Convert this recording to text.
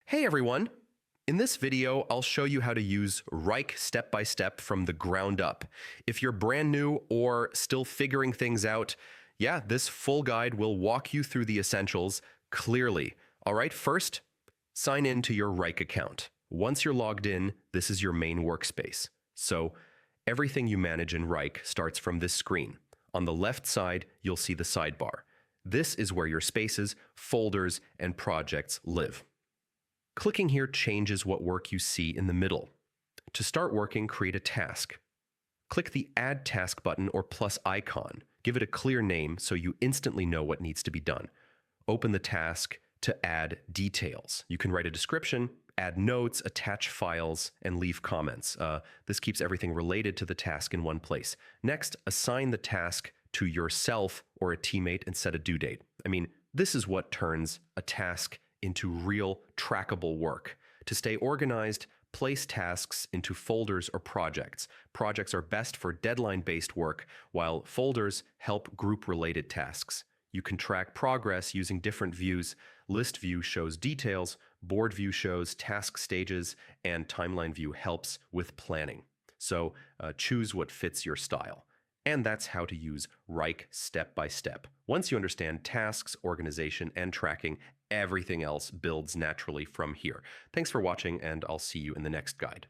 Hey everyone! In this video, I'll show you how to use Wrike step by step from the ground up. If you're brand new or still figuring things out, yeah, this full guide will walk you through the essentials clearly. All right, first, sign in to your Wrike account. Once you're logged in, this is your main workspace. So everything you manage in Wrike starts from this screen. On the left side, you'll see the sidebar. This is where your spaces, folders, and projects live. Clicking here changes what work you see in the middle. To start working, create a task. Click the Add Task button or plus icon. Give it a clear name so you instantly know what needs to be done. Open the task to add details. You can write a description, add notes, attach files, and leave comments. This keeps everything related to the task in one place. Next, assign the task to yourself or a teammate and set a due date. This is what turns a task into real trackable work. To stay organized, place tasks into folders or projects. Projects are best for deadline-based work, while folders help group-related tasks. You can track progress using different views. List view shows details, board view shows task stages, and timeline view helps with planning. So choose what fits your style. And that's how to use Wrike step by step. Once you understand tasks, organization, and tracking, everything else builds naturally from here. Thanks for watching, and I'll see you in the next guide.